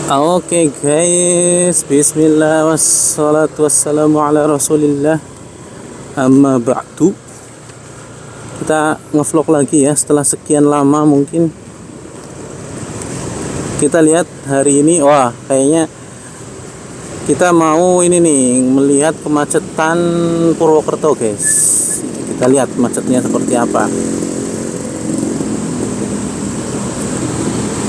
Oke guys, bismillah wassalatu wassalamu ala rasulillah. Amma ba'du. Kita ngevlog lagi ya setelah sekian lama mungkin. Kita lihat hari ini, wah kayaknya kita mau ini nih melihat kemacetan Purwokerto guys. Kita lihat macetnya seperti apa.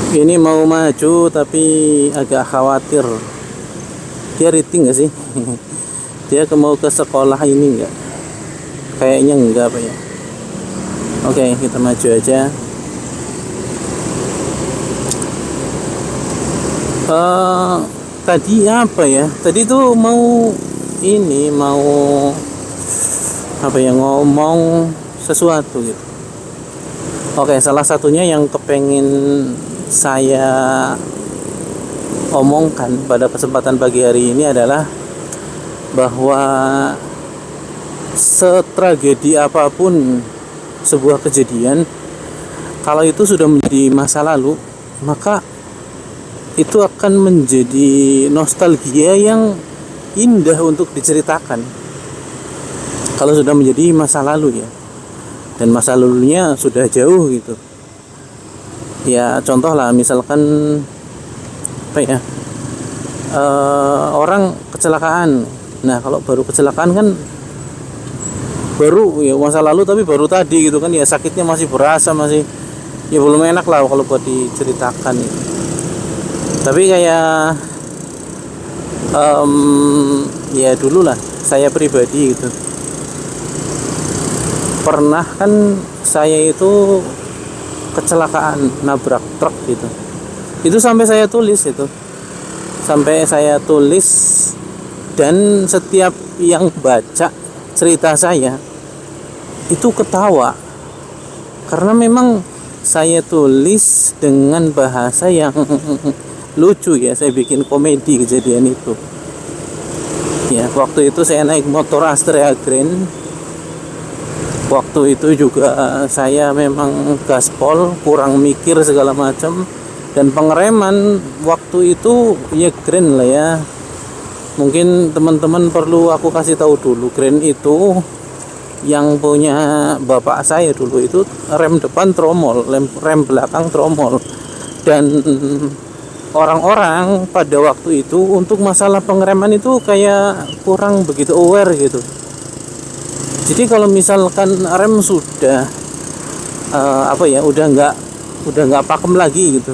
Ini mau maju tapi agak khawatir. Dia rating gak sih? Dia mau ke sekolah ini enggak? Kayaknya enggak apa ya. Oke, kita maju aja. Tadi apa ya? Tadi tuh mau apa ya, ngomong sesuatu gitu. Oke, salah satunya yang kepengen saya omongkan pada kesempatan pagi hari ini adalah bahwa setragedi apapun sebuah kejadian, kalau itu sudah menjadi masa lalu, maka itu akan menjadi nostalgia yang indah untuk diceritakan kalau sudah menjadi masa lalu ya, dan masa lalunya sudah jauh gitu ya. Contoh lah, misalkan apa ya, orang kecelakaan. Nah kalau baru kecelakaan kan baru ya masa lalu, tapi baru tadi gitu kan ya, sakitnya masih berasa, masih ya belum enak lah kalau buat diceritakan gitu. Tapi kayak ya dulu lah saya pribadi gitu, pernah kan saya itu kecelakaan nabrak truk gitu. Itu sampai saya tulis dan setiap yang baca cerita saya itu ketawa, karena memang saya tulis dengan bahasa yang lucu ya. Saya bikin komedi kejadian itu ya. Waktu itu saya naik motor Astrea Grand. Waktu itu juga saya memang gaspol, kurang mikir segala macam, dan pengereman waktu itu ya Grand lah ya. Mungkin teman-teman perlu aku kasih tahu dulu, Grand itu yang punya bapak saya dulu itu rem depan tromol, rem belakang tromol. Dan orang-orang pada waktu itu untuk masalah pengereman itu kayak kurang begitu aware gitu. Jadi kalau misalkan rem sudah udah nggak pakem lagi gitu.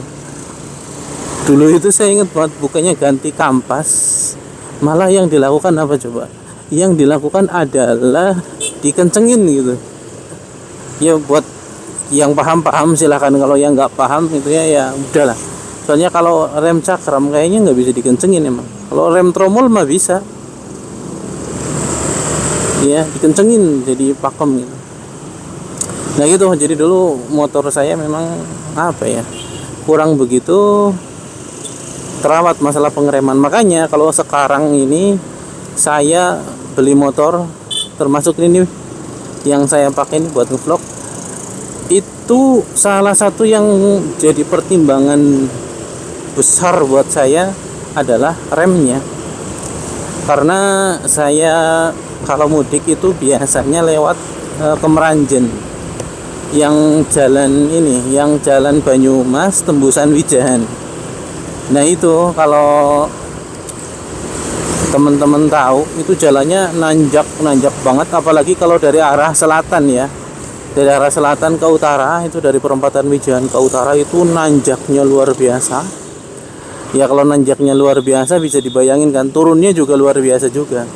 Dulu itu saya ingat banget, bukannya ganti kampas, malah yang dilakukan apa coba? Yang dilakukan adalah dikencengin gitu. Ya buat yang paham silahkan, kalau yang nggak paham itu ya udahlah. Soalnya kalau rem cakram kayaknya nggak bisa dikencengin emang. Kalau rem tromol mah bisa. Ya dikencengin jadi pakem gitu. Nah gitu, jadi dulu motor saya memang apa ya, kurang begitu terawat masalah pengereman. Makanya kalau sekarang ini saya beli motor, termasuk ini yang saya pakai ini buat ngevlog, itu salah satu yang jadi pertimbangan besar buat saya adalah remnya. Karena saya kalau mudik itu biasanya lewat ke Meranjen, yang jalan Banyumas tembusan Wijahan. Nah itu kalau teman-teman tahu, itu jalannya nanjak banget, apalagi kalau dari arah selatan ya. Dari arah selatan ke utara, itu dari perempatan Wijahan ke utara itu nanjaknya luar biasa. Ya kalau nanjaknya luar biasa bisa dibayangin kan, turunnya juga luar biasa juga.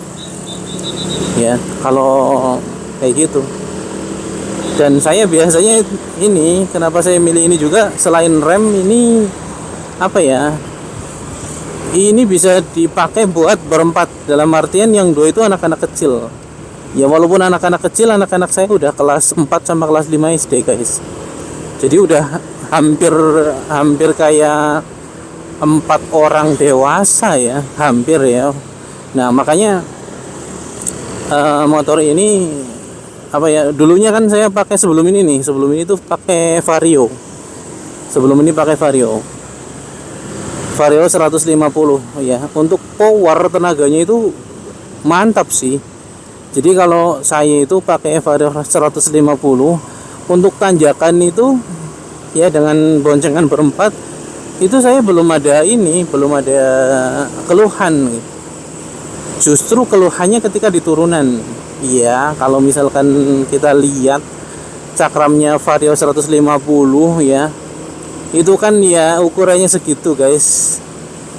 Ya kalau kayak gitu. Dan saya biasanya ini, kenapa saya milih ini juga selain rem ini, apa ya, ini bisa dipakai buat berempat, dalam artian yang dua itu anak-anak kecil ya. Walaupun anak-anak kecil, anak-anak saya udah kelas 4 sama kelas 5 SD guys. Jadi udah hampir kayak 4 orang dewasa ya, hampir ya. Nah makanya motor ini apa ya, dulunya kan saya pakai sebelum ini tuh pakai Vario. Vario 150 ya. Untuk power tenaganya itu mantap sih. Jadi kalau saya itu pakai Vario 150, untuk tanjakan itu ya dengan boncengan berempat itu saya belum ada keluhan. Justru keluhannya ketika di turunan. Iya, kalau misalkan kita lihat cakramnya Vario 150 ya, itu kan ya ukurannya segitu guys.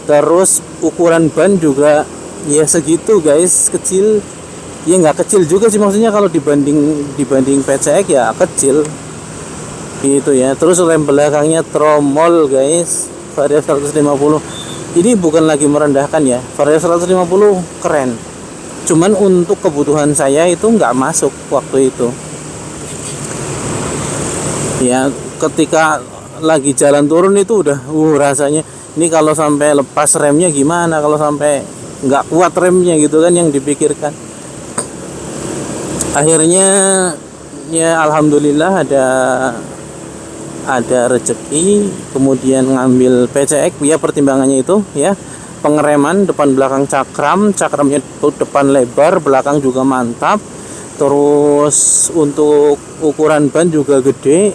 Terus ukuran ban juga ya segitu guys, kecil. Ya nggak kecil juga sih, maksudnya kalau dibanding PCX ya kecil gitu ya. Terus rem belakangnya tromol guys, Vario 150. Ini bukan lagi merendahkan ya, Vario 150 keren. Cuman untuk kebutuhan saya itu nggak masuk waktu itu. Ya ketika lagi jalan turun itu udah rasanya ini kalau sampai lepas remnya gimana, kalau sampai nggak kuat remnya gitu kan yang dipikirkan. Akhirnya ya alhamdulillah ada rezeki, kemudian ngambil PCX ya. Pertimbangannya itu ya, pengereman depan belakang cakramnya depan lebar, belakang juga mantap. Terus untuk ukuran ban juga gede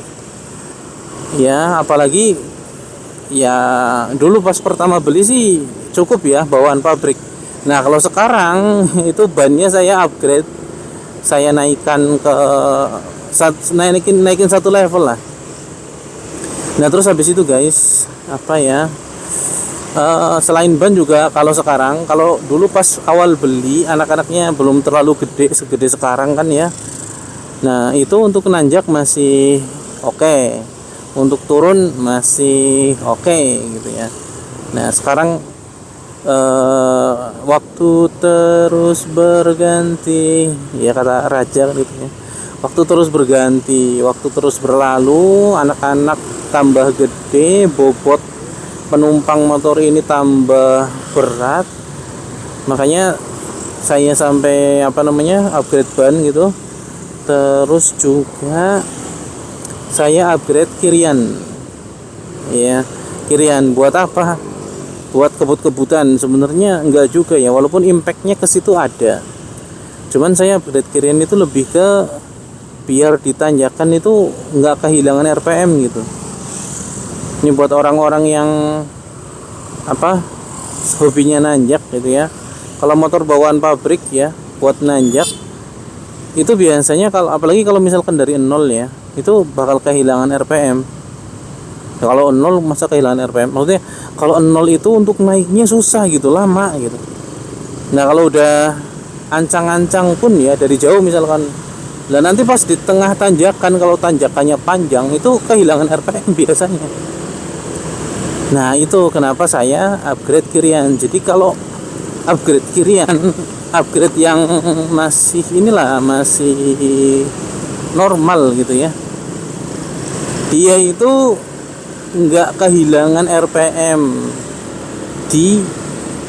ya, apalagi ya dulu pas pertama beli sih cukup ya bawaan pabrik. Nah kalau sekarang itu bannya saya upgrade, saya naikin satu level lah. Nah terus habis itu guys, apa ya, selain ban juga kalau sekarang, kalau dulu pas awal beli anak-anaknya belum terlalu segede sekarang kan ya. Nah itu untuk nanjak masih oke, untuk turun masih oke gitu ya. Nah sekarang waktu terus berganti ya, kata Raja gitu ya. Waktu terus berganti, waktu terus berlalu, anak-anak tambah gede, bobot penumpang motor ini tambah berat. Makanya saya sampai upgrade ban gitu. Terus juga saya upgrade kirian. Ya, kirian buat apa? Buat kebut-kebutan sebenarnya enggak juga ya, walaupun impactnya ke situ ada. Cuman saya upgrade kirian itu lebih ke biar ditanjakan itu enggak kehilangan RPM gitu. Ini buat orang-orang yang hobinya nanjak gitu ya. Kalau motor bawaan pabrik ya, buat nanjak itu biasanya apalagi kalau misalkan dari nol ya, itu bakal kehilangan RPM. Ya, kalau nol masa kehilangan RPM? Maksudnya kalau nol itu untuk naiknya susah gitu, lama gitu. Nah kalau udah ancang-ancang pun ya dari jauh misalkan, nah nanti pas di tengah tanjakan, kalau tanjakannya panjang itu kehilangan RPM biasanya. Nah itu kenapa saya upgrade kirian. Jadi kalau upgrade kirian, upgrade yang masih normal gitu ya, dia itu nggak kehilangan RPM di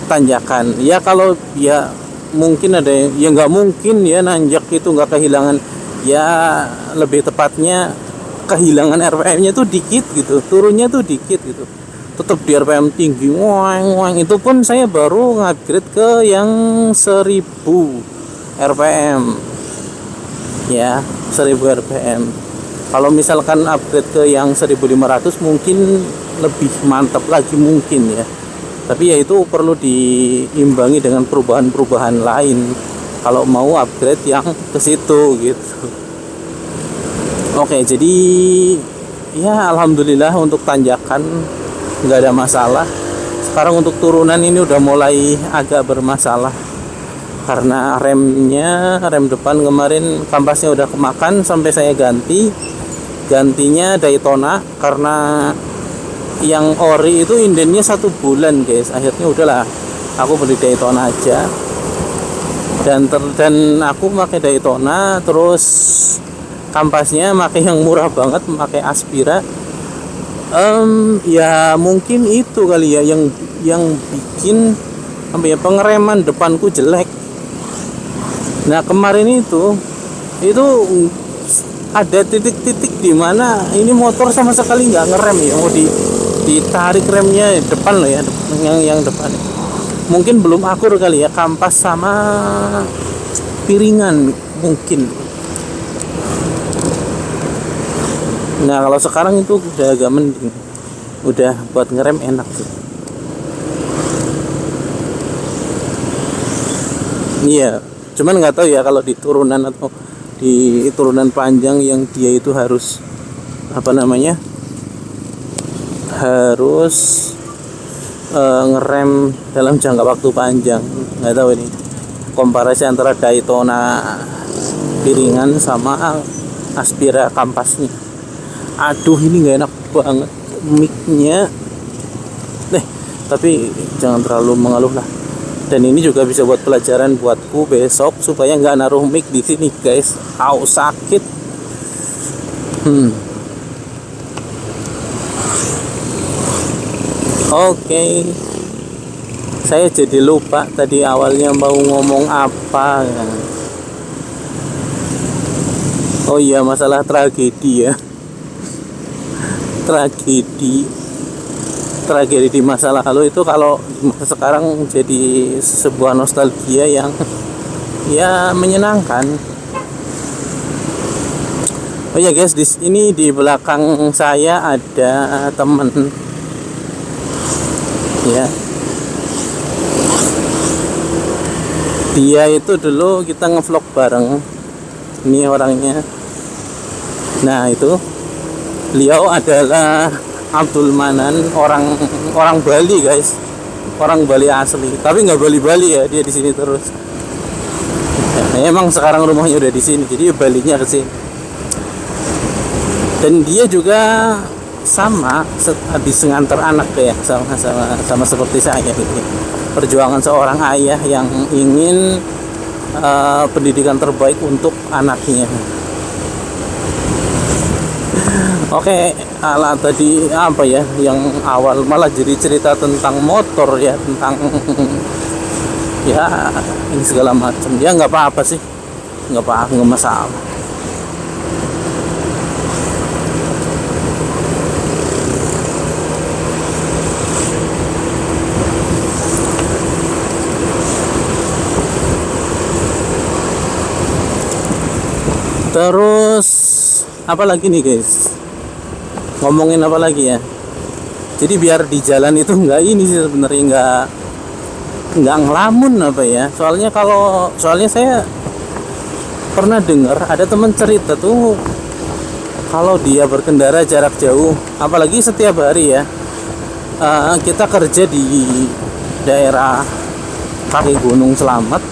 tanjakan ya. Kalau ya mungkin ada ya, nggak mungkin ya nanjak itu nggak kehilangan ya, lebih tepatnya kehilangan RPM-nya tuh dikit gitu, turunnya tuh dikit gitu, tetap di RPM tinggi. Itu pun saya baru ngupgrade ke yang 1000 RPM ya, 1000 RPM. Kalau misalkan upgrade ke yang 1500 mungkin lebih mantap lagi mungkin ya. Tapi ya itu perlu diimbangi dengan perubahan-perubahan lain kalau mau upgrade yang ke situ gitu. Oke, jadi ya alhamdulillah untuk tanjakan nggak ada masalah. Sekarang untuk turunan ini udah mulai agak bermasalah karena rem depan kemarin kampasnya udah kemakan sampai saya gantinya Daytona, karena yang ori itu indennya 1 bulan guys. Akhirnya udahlah aku beli Daytona aja, dan aku pakai Daytona. Terus kampasnya pakai yang murah banget, pakai Aspira. Ya mungkin itu kali ya yang bikin pengereman depanku jelek. Nah kemarin itu ada titik-titik di mana ini motor sama sekali nggak ngerem ya, ditarik remnya depan loh ya, yang depan. Mungkin belum akur kali ya, kampas sama piringan mungkin. Nah kalau sekarang itu udah agak mending, udah buat ngerem enak sih. Iya, cuman nggak tahu ya kalau di turunan atau di turunan panjang yang dia itu harus apa namanya, harus ngerem dalam jangka waktu panjang. Nggak tahu ini komparasi antara Daytona piringan sama Aspira kampasnya. Aduh ini nggak enak banget mic-nya. Tapi jangan terlalu mengeluh lah. Dan ini juga bisa buat pelajaran buatku besok supaya nggak naruh mic di sini guys. Sakit. Oke. Saya jadi lupa tadi awalnya mau ngomong apa ya. Oh iya, masalah tragedi ya. Tragedi di masa lalu itu kalau sekarang jadi sebuah nostalgia yang ya menyenangkan. Oh ya guys, ini di belakang saya ada temen ya. Dia itu dulu kita ngevlog bareng. Ini orangnya. Nah itu beliau adalah Abdul Manan, orang Bali guys, orang Bali asli, tapi nggak Bali ya, dia di sini terus. Ya, emang sekarang rumahnya udah di sini, jadi Balinya ke sini. Dan dia juga sama, habis nganter anak ya, sama seperti saya gitu. Perjuangan seorang ayah yang ingin pendidikan terbaik untuk anaknya. Oke, tadi apa ya yang awal malah jadi cerita tentang motor ya, tentang ya ini segala macam. Ya nggak apa-apa sih, nggak masalah. Terus apa lagi nih guys, ngomongin apa lagi ya. Jadi biar di jalan itu nggak ini sih sebenarnya, nggak ngelamun apa ya. Soalnya saya pernah dengar ada teman cerita tuh, kalau dia berkendara jarak jauh, apalagi setiap hari ya, kita kerja di daerah kaki Gunung Selamat.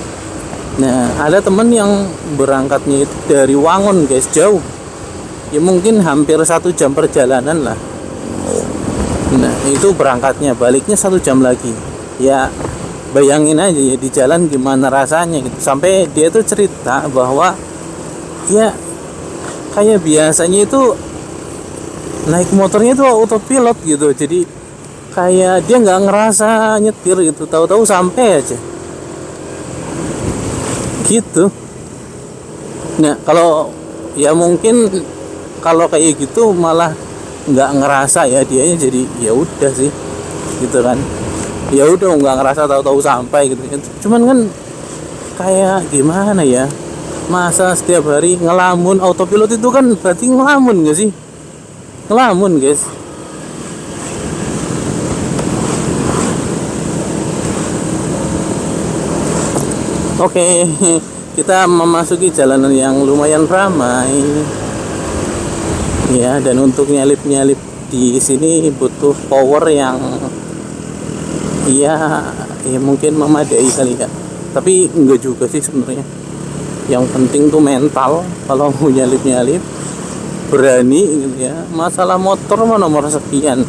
Nah ada temen yang berangkatnya itu dari Wangun guys, jauh ya, mungkin hampir 1 jam perjalanan lah. Nah itu berangkatnya, baliknya 1 jam lagi. Ya bayangin aja ya di jalan gimana rasanya gitu. Sampai dia tuh cerita bahwa ya kayak biasanya itu naik motornya itu autopilot gitu, jadi kayak dia nggak ngerasa nyetir gitu, tahu-tahu sampai aja gitu. Nah kalau ya mungkin kalau kayak gitu malah nggak ngerasa ya dianya, jadi ya udah sih gitu kan, ya udah nggak ngerasa, tahu-tahu sampai gitu. Cuman kan kayak gimana ya, masa setiap hari ngelamun autopilot itu kan berarti ngelamun nggak sih, ngelamun guys. Oke, kita memasuki jalanan yang lumayan ramai. Ya, dan untuk nyalip di sini butuh power yang ya mungkin memadai kali ya. Tapi enggak juga sih sebenarnya. Yang penting tuh mental kalau mau nyalip berani gitu ya. Masalah motor mah nomor sekian.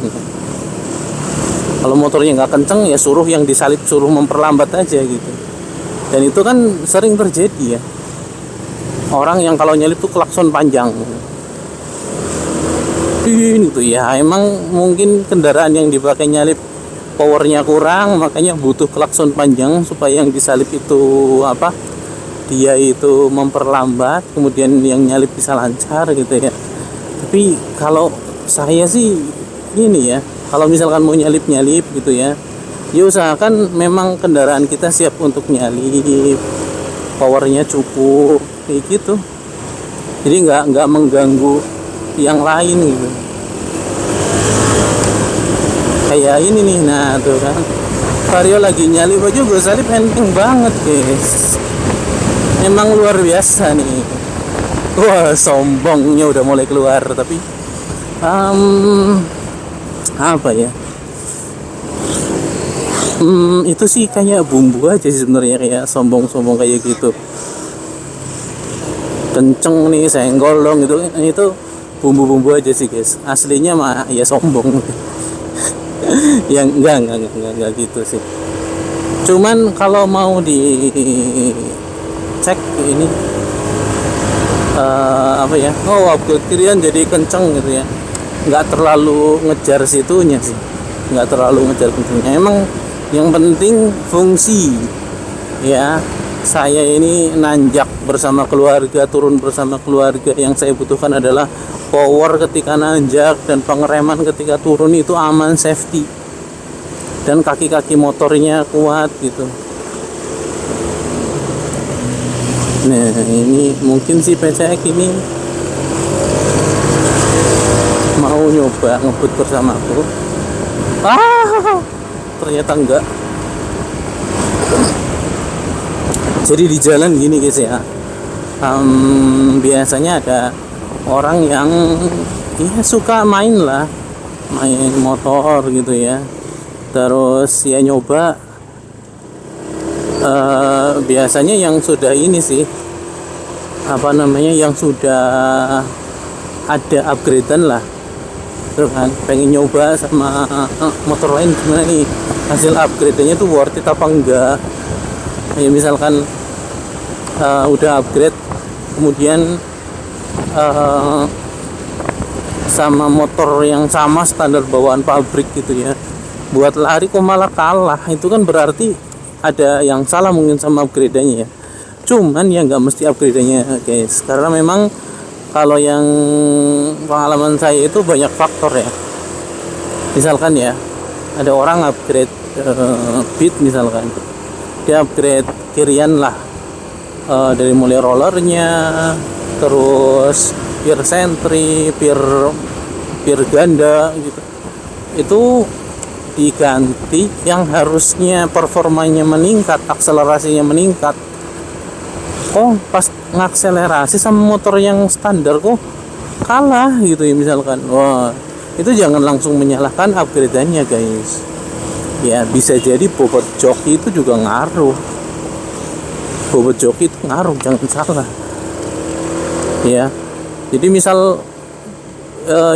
Kalau motornya nggak kenceng ya suruh yang disalip, suruh memperlambat aja gitu. Dan itu kan sering terjadi ya, orang yang kalau nyalip tuh klakson panjang gitu ya. Emang mungkin kendaraan yang dipakai nyalip powernya kurang, makanya butuh klakson panjang supaya yang disalip itu apa, dia itu memperlambat, kemudian yang nyalip bisa lancar gitu ya. Tapi kalau saya sih ini ya, Kalau misalkan mau nyalip gitu ya, ya usahakan memang kendaraan kita siap untuk nyalip, powernya cukup kayak gitu, jadi nggak mengganggu yang lain gitu. Kayak ini nih, nah tuh kan Vario lagi nyalip aja gue salip enteng banget guys, emang luar biasa nih. Wah, sombongnya udah mulai keluar. Tapi apa ya, itu sih kayak bumbu aja sih sebenarnya, kayak sombong-sombong kayak gitu. Kenceng nih, senggol dong, itu bumbu-bumbu aja sih guys. Aslinya mah ya sombong. Yang enggak gitu sih. Cuman kalau mau dicek ini apa ya, upgrade kirian jadi kenceng gitu ya, nggak terlalu ngejar situnya sih, nggak terlalu ngejar kencengnya. Emang yang penting fungsi ya. Saya ini nanjak bersama keluarga, turun bersama keluarga, yang saya butuhkan adalah power ketika nanjak dan pengereman ketika turun itu aman, safety, dan kaki-kaki motornya kuat gitu. Nah ini mungkin si PCX ini mau nyoba ngebut bersamaku. Ternyata enggak. Jadi di jalan gini guys ya, biasanya ada orang yang ya suka main motor gitu ya, terus ya nyoba. Biasanya yang sudah ini sih, apa namanya, yang sudah ada upgradean lah, terus kan pengen nyoba sama motor lain gimana nih hasil upgrade-nya tuh worth it apa enggak ya. Misalkan udah upgrade kemudian sama motor yang sama standar bawaan pabrik gitu ya, buat lari kok malah kalah, itu kan berarti ada yang salah mungkin sama upgrade-nya ya. Cuman ya nggak mesti upgrade-nya guys, karena memang kalau yang pengalaman saya itu banyak faktor ya. Misalkan ya, ada orang upgrade beat, misalkan dia upgrade kirian lah, dari mulai rollernya, terus pier sentry, pier ganda gitu, itu diganti yang harusnya performanya meningkat, akselerasinya meningkat. Pas ngakselerasi sama motor yang standar kok kalah gitu ya misalkan. Wah, itu jangan langsung menyalahkan upgrade-nya guys ya. Bisa jadi bobot joki itu juga ngaruh, bobot joki itu ngaruh, jangan salah ya. Jadi misal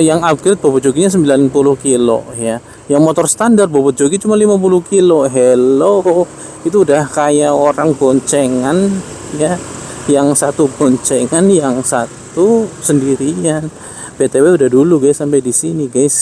yang upgrade bobot jokinya 90 kilo ya, yang motor standar bobot joki cuma 50 kilo. Hello, itu udah kayak orang boncengan ya, yang satu boncengan, yang satu sendirian. BTW udah dulu guys, sampai di sini guys.